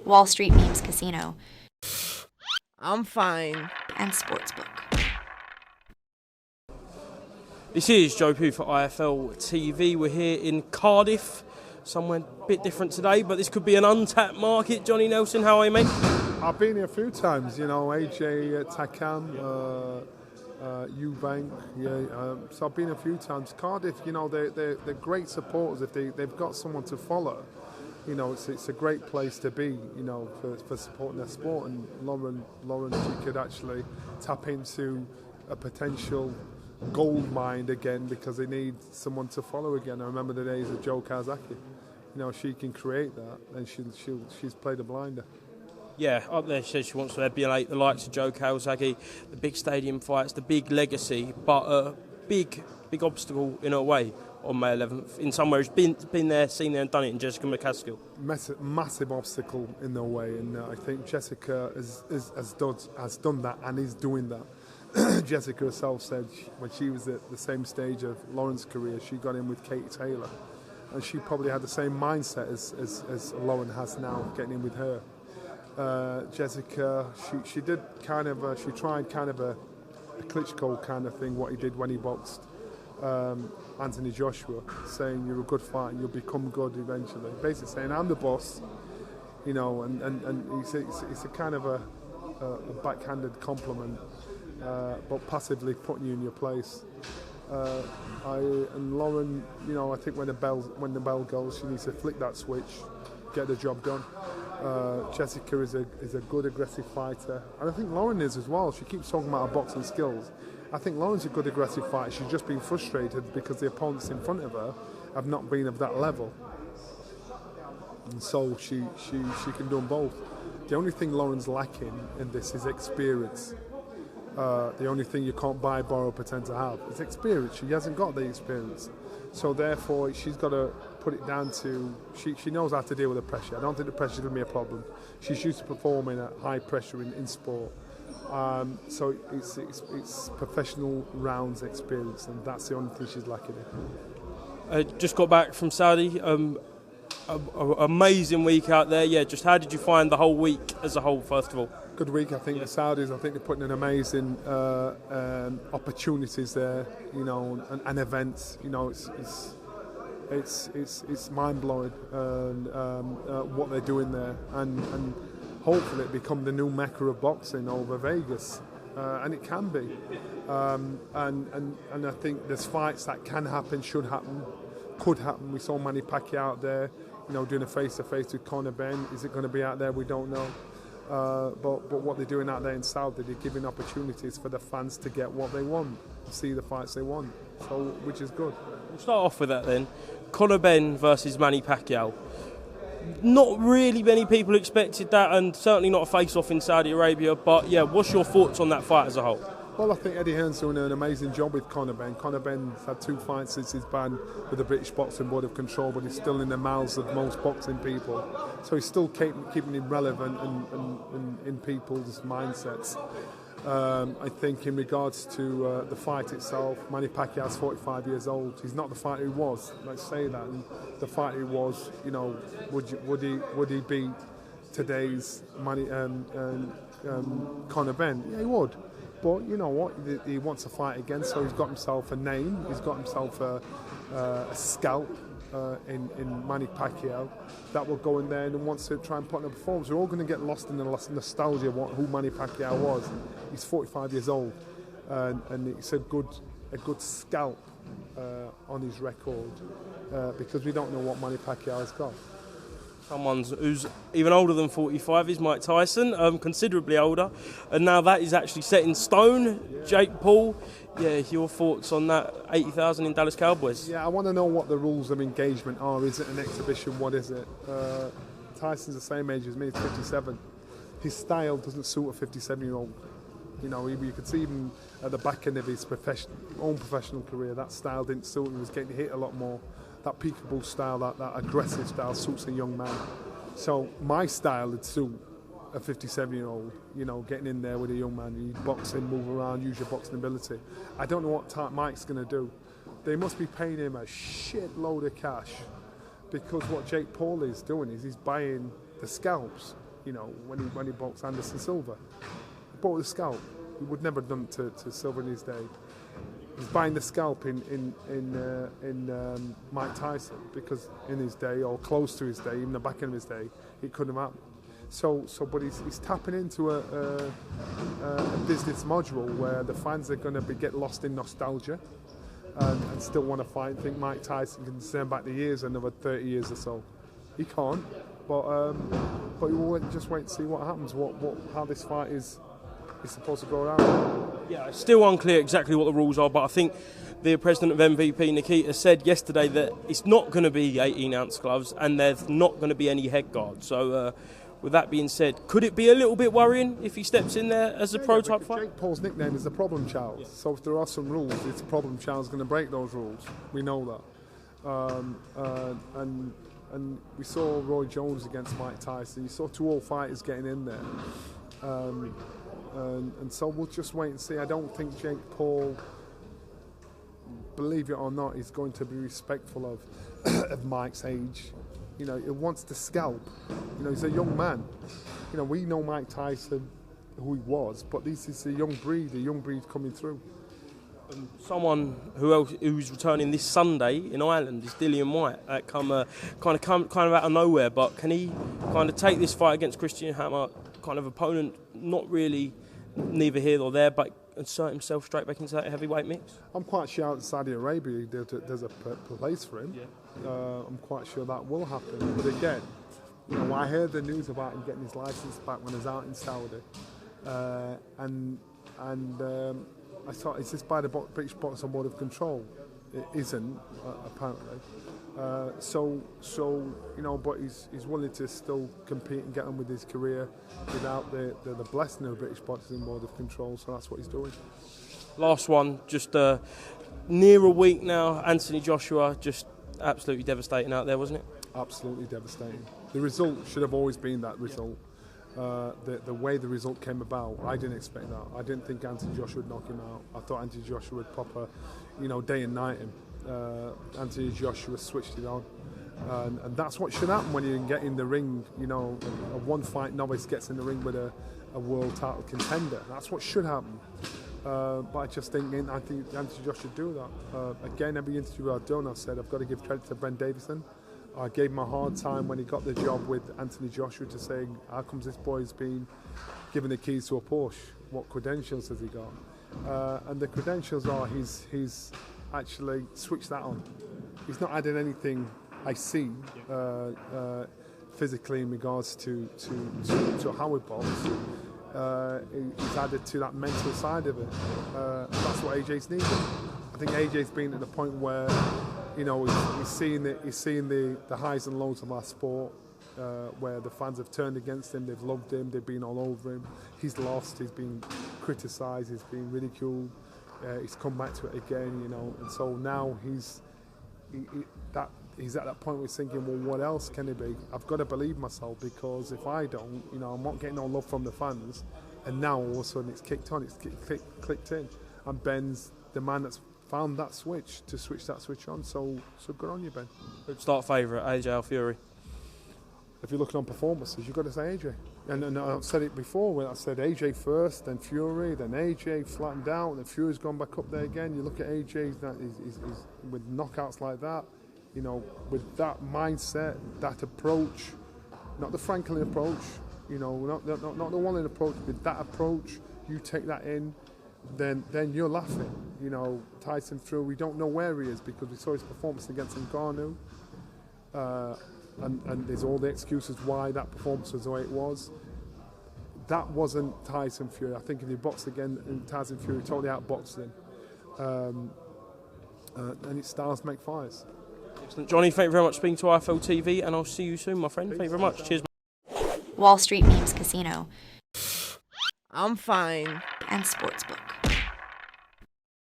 Wall Street Memes Casino, I'm fine. and Sportsbook. This is Joe Pugh for IFLTV. We're here in Cardiff, somewhere a bit different today, but this could be an untapped market. Johnny Nelson, how are you, mate? I've been here a few times, you know, AJ Takam, Eubank, so I've been a few times. Cardiff, you know, they're great supporters. If they've got someone to follow, you know, it's a great place to be, you know, for supporting their sport. And Lauren, she could actually tap into a potential gold mine again because they need someone to follow again. I remember the days of Joe Kawasaki. You know, she can create that, and she's played a blinder. Yeah, up there she says she wants to emulate the likes of Joe Kawasaki, the big stadium fights, the big legacy, but a big obstacle in a way on May 11th. In some ways, been there, seen there and done it in Jessica McCaskil. Massive obstacle in their way, and I think Jessica has done that and is doing that. Jessica herself said when she was at the same stage of Lauren's career, she got in with Katie Taylor, and she probably had the same mindset as Lauren has now, getting in with her. Jessica, she did kind of she tried kind of a Klitschko kind of thing, what he did when he boxed Anthony Joshua, saying you're a good fighter, you'll become good eventually. Basically saying I'm the boss, you know, and it's a kind of a backhanded compliment, but passively putting you in your place. And Lauren, you know, I think when the bell goes, she needs to flick that switch, get the job done. Jessica is a good aggressive fighter, and I think Lauren is as well. She keeps talking about her boxing skills. I think Lauren's a good aggressive fighter. She's just been frustrated because the opponents in front of her have not been of that level, and so she can do them both. The only thing Lauren's lacking in this is experience. The only thing you can't buy, borrow, pretend to have is experience. She hasn't got the experience, so therefore she's got to put it down to she knows how to deal with the pressure. I don't think the pressure is going to be a problem. She's used to performing at high pressure in sport, so it's professional rounds experience, and that's the only thing she's lacking in. Just got back from Saudi. Amazing week out there. Yeah, just how did you find the whole week as a whole, first of all? Good week, I think. The Saudis, I think they're putting in amazing opportunities there, you know, and events. You know, it's mind blowing what they're doing there, and hopefully it become the new mecca of boxing over Vegas, and it can be. And I think there's fights that can happen, should happen, could happen. We saw Manny Pacquiao out there, you know, doing a face-to-face with Conor Benn. Is it going to be out there? We don't know. But what they're doing out there in Saudi, they're giving opportunities for the fans to get what they want, see the fights they want, so which is good. We'll start off with that then. Conor Benn versus Manny Pacquiao. Not really many people expected that, and certainly not a face-off in Saudi Arabia, but yeah, what's your thoughts on that fight as a whole? Well, I think Eddie Hearn's doing an amazing job with Conor Benn. Conor Benn's had 2 fights since his ban with the British Boxing Board of Control, but he's still in the mouths of most boxing people. So he's still keeping him relevant and in people's mindsets. I think in regards to the fight itself, Manny Pacquiao's 45 years old. He's not the fighter he was, let's say that. And the fighter he was, you know, would he beat today's Conor Benn? Yeah, he would. But you know what? He wants to fight again, so he's got himself a name. He's got himself a scalp in Manny Pacquiao that will go in there and wants to try and put in a performance. We're all going to get lost in the nostalgia of who Manny Pacquiao was. He's 45 years old, and it's a good scalp on his record because we don't know what Manny Pacquiao has got. Someone who's even older than 45 is Mike Tyson, considerably older, and now that is actually set in stone. Yeah. Jake Paul, yeah, your thoughts on that 80,000 in Dallas Cowboys? Yeah, I want to know what the rules of engagement are. Is it an exhibition? What is it? Tyson's the same age as me, he's 57. His style doesn't suit a 57-year-old. You know, you could see even at the back end of his own professional career, that style didn't suit him. He was getting hit a lot more. That peekaboo style, that aggressive style suits a young man. So my style would suit a 57-year-old, you know, getting in there with a young man. You box him, move around, use your boxing ability. I don't know what Mike's going to do. They must be paying him a shitload of cash because what Jake Paul is doing is he's buying the scalps You know, when he boxed Anderson Silva, he bought the scalp. He would never have done it to Silva in his day. He's buying the scalp in Mike Tyson, because in his day, or close to his day, even the back end of his day, it couldn't have happened. But he's tapping into a business module where the fans are going to get lost in nostalgia and still want to fight. I think Mike Tyson can turn back the years another 30 years or so. He can't, but we'll just wait and see what happens. How this fight is supposed to go around. Yeah, it's still unclear exactly what the rules are, but I think the president of MVP, Nikita, said yesterday that it's not going to be 18-ounce gloves and there's not going to be any head guard. So, with that being said, could it be a little bit worrying if he steps in there as a pro-type fighter? Jake Paul's nickname is the problem child. Yeah. So if there are some rules, it's the problem child's going to break those rules. We know that. And we saw Roy Jones against Mike Tyson. You saw two old fighters getting in there. And so we'll just wait and see. I don't think Jake Paul, believe it or not, is going to be respectful of Mike's age. You know, he wants to scalp. You know, he's a young man. You know, we know Mike Tyson, who he was, but this is a young breed coming through. Someone who's returning this Sunday in Ireland is Dillon White. That come kind of out of nowhere, but can he kind of take this fight against Christian Hammer, kind of opponent, not really neither here nor there, but insert himself straight back into that heavyweight mix? I'm quite sure out in Saudi Arabia there's a place for him. Yeah. I'm quite sure that will happen. But again, you know, I heard the news about him getting his license back when he was out in Saudi, and I thought, is this by the British Boxing Board of Control? It isn't, apparently. So you know, but he's willing to still compete and get on with his career without the blessing of the British Boxing Board of Control. So that's what he's doing. Last one, just near a week now. Anthony Joshua, just absolutely devastating out there, wasn't it? Absolutely devastating. The result should have always been that result. The way the result came about, I didn't expect that. I didn't think Anthony Joshua would knock him out. I thought Anthony Joshua would proper, you know, day and night him. Anthony Joshua switched it on, and that's what should happen when you get in the ring. You know, a one-fight novice gets in the ring with a world title contender. That's what should happen. But I just think Anthony Joshua should do that. Again, every interview I've done, I've said I've got to give credit to Ben Davison. I gave him a hard time when he got the job with Anthony Joshua to say, how comes this boy's been given the keys to a Porsche? What credentials has he got? And the credentials are he's actually switched that on. He's not added anything I see physically in regards to how he boxes. He's added to that mental side of it. That's what AJ's needed. I think AJ's been at the point where, you know, he's seeing the highs and lows of our sport, where the fans have turned against him, they've loved him, they've been all over him. He's lost, he's been criticised, he's been ridiculed. He's come back to it again, you know, and so now he's at that point where he's thinking, well, what else can it be? I've got to believe myself, because if I don't, you know, I'm not getting no love from the fans, and now all of a sudden it's kicked on, it's clicked in, and Ben's the man that's found that switch on. So good on you, Ben. Good start favourite, AJ or Fury? If you're looking on performances, you've got to say AJ. And I've said it before, when I said AJ first, then Fury, then AJ flattened out, then Fury's gone back up there again. You look at AJ, he's with knockouts like that, you know, with that mindset, that approach, not the Franklin approach, you know, not the Wallen approach, with that approach, you take that in, then you're laughing. You know, Tyson Fury, we don't know where he is because we saw his performance against Ngannou. And there's all the excuses why that performance was the way it was. That wasn't Tyson Fury. I think if he boxed again, Tyson Fury totally outboxed him. And it's styles make fires. Excellent. Johnny, thank you very much for speaking to IFLTV, and I'll see you soon, my friend. Thank you very much. Cheers. Wall Street Memes Casino. I'm fine. And Sportsbook.